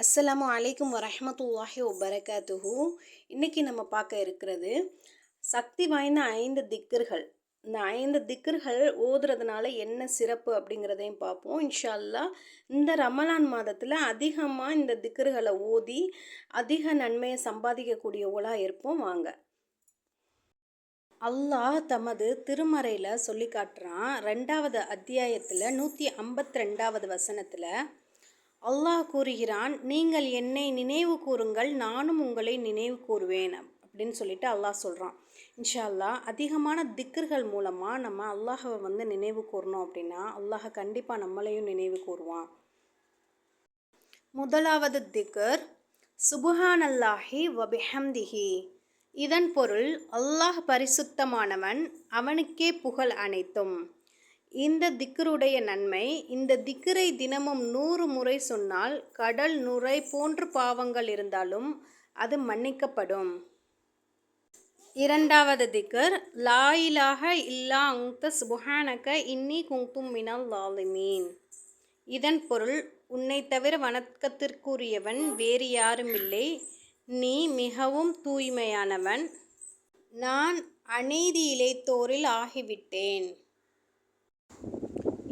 அஸ்ஸலாமு அலைக்கும் வரஹ்மத்துல்லாஹி வபரகாத்துஹு. இன்றைக்கி நம்ம பார்க்க இருக்கிறது சக்தி வாய்ந்த 5 திக்ர்கள். இந்த 5 திக்ர்கள் ஓதுறதுனால என்ன சிறப்பு அப்படிங்கிறதையும் பார்ப்போம் இன்ஷா அல்லாஹ். இந்த ரமலான் அதிகமாக இந்த திக்ர்களை ஓதி அதிக நன்மையை சம்பாதிக்கக்கூடியவங்களாக இருப்போம். வாங்க. அல்லாஹ் தமது திருமறையில் சொல்லி காட்டுறான். 2வது அத்தியாயத்தில் 152வது வசனத்தில் அல்லாஹ் கூறுகிறான், நீங்கள் என்னை நினைவு கூறுங்கள், நானும் உங்களை நினைவு கூறுவேன் அப்படின்னு சொல்லிட்டு அல்லாஹ் சொல்கிறான். இன்ஷா அல்லாஹ் அதிகமான திக்ர்கள் மூலமாக நம்ம அல்லாஹை நினைவு கூறணும் அப்படின்னா அல்லாஹ் கண்டிப்பாக நம்மளையும் நினைவு கூறுவான். முதலாவது திக்ர் சுபஹானல்லாஹி வபிஹம்திஹி. இதன் பொருள் அல்லாஹ் பரிசுத்தமானவன், அவனுக்கே புகழ் அனைத்தும். இந்த திக்ருடைய நன்மை, இந்த திக்ரை தினமும் 100 முறை சொன்னால் கடல் நுரை போன்று பாவங்கள் இருந்தாலும் அது மன்னிக்கப்படும். இரண்டாவது திக்ர் லா இலாஹ இல்லா அன்த சுப்ஹானக இன்னி குன்து மினல் ஸாலிமீன். இதன் பொருள் உன்னை தவிர வணக்கத்திற்குரியவன் வேறு யாருமில்லை, நீ மிகவும் தூய்மையானவன், நான் அநீதி இழைத்தோரில் ஆகிவிட்டேன்.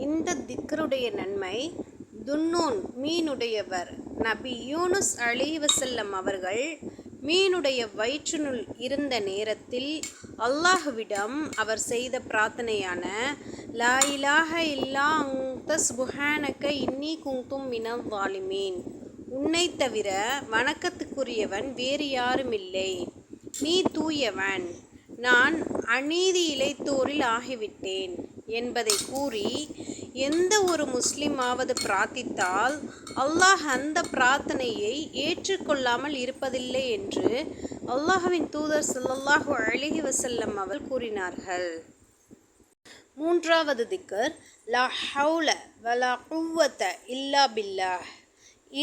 இந்த திக்ருடைய நன்மை, துன்னூன் மீனுடையவர் நபி யூனுஸ் அலைஹிவஸல்லம் அவர்கள் மீனுடைய வயிற்றினுள் இருந்த நேரத்தில் அல்லாஹ்விடம் அவர் செய்த பிரார்த்தனையான லா இலாஹ இல்லா அன்த சுப்ஹானக இன்னி குன்து மினல் ஸாலிமீன், உன்னை தவிர வணக்கத்துக்குரியவன் வேறு யாருமில்லை, நீ தூயவன், நான் அநீதி இழைத்தோரில் ஆகிவிட்டேன் என்பதை கூறி எந்த ஒரு முஸ்லிமாவது பிரார்த்தித்தால் அல்லாஹ் அந்த பிரார்த்தனையை ஏற்றுக்கொள்ளாமல் இருப்பதில்லை என்று அல்லாஹ்வின் தூதர் ஸல்லல்லாஹு அலைஹி வஸல்லம் அவர்கள் கூறினார்கள். மூன்றாவது திக்ர் லா ஹவுல வலா குவ்வத இல்லா பில்லாஹ்.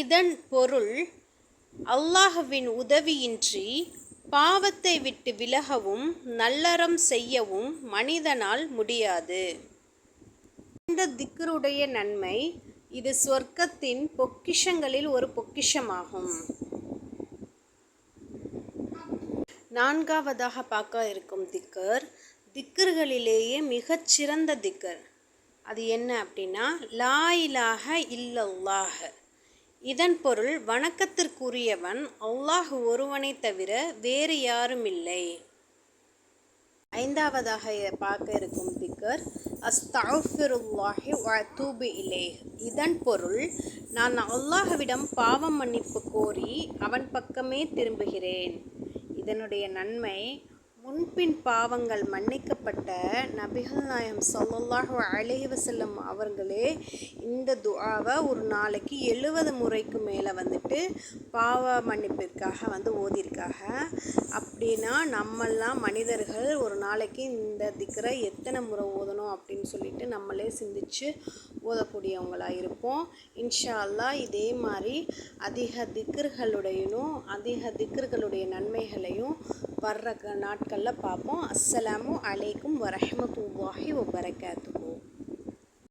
இதன் பொருள் அல்லாஹ்வின் உதவியின்றி பாவத்தை விட்டு விலகவும் நல்லறம் செய்யவும் மனிதனால் முடியாது. இந்த திக்ருடைய நன்மை, இது சொர்க்கத்தின் பொக்கிஷங்களில் ஒரு பொக்கிஷமாகும். நான்காவதாக பார்க்க இருக்கும் திக்ர்களிலேயே மிகச்சிறந்த திக்ர். அது என்ன அப்படின்னா லா இலாஹ இல்லல்லாஹ். இதன் பொருள் வணக்கத்திற்குரியவன் அல்லாஹ் ஒருவனை தவிர வேறு யாருமில்லை. ஐந்தாவதாக பார்க்க இருக்கும் திக்ர் அஸ்தக்ஃபிருல்லாஹி வ அத்தூபு இலைஹ். இதன் பொருள் நான் அல்லாஹ்விடம் பாவம் மன்னிப்பு கோரி அவன் பக்கமே திரும்புகிறேன். இதனுடைய நன்மை, முன்பின் பாவங்கள் மன்னிக்கப்பட்ட நபிகள் நாயகம் ஸல்லல்லாஹு அலைஹி வஸல்லம் அவர்களே இந்த துஆவை ஒரு நாளைக்கு 70 முறைக்கு மேலே பாவ மன்னிப்பிற்காக ஓதியிருக்காங்க. அப்படின்னா நம்மெல்லாம் மனிதர்கள் ஒரு நாளைக்கு இந்த திக்ரை எத்தனை முறை ஓதணும் அப்படின்னு சொல்லிட்டு நம்மளே சிந்திச்சு ஓதக்கூடியவங்களாக இருப்போம். இன்ஷா அல்லாஹ் இதே மாதிரி அதிக திக்ர்களுடைய நன்மைகளையும் வர்ற நாட்களில் பார்ப்போம். அஸ்ஸலாமு அலைக்கும் வரஹ்மத்துல்லாஹி வபரகாத்துஹு.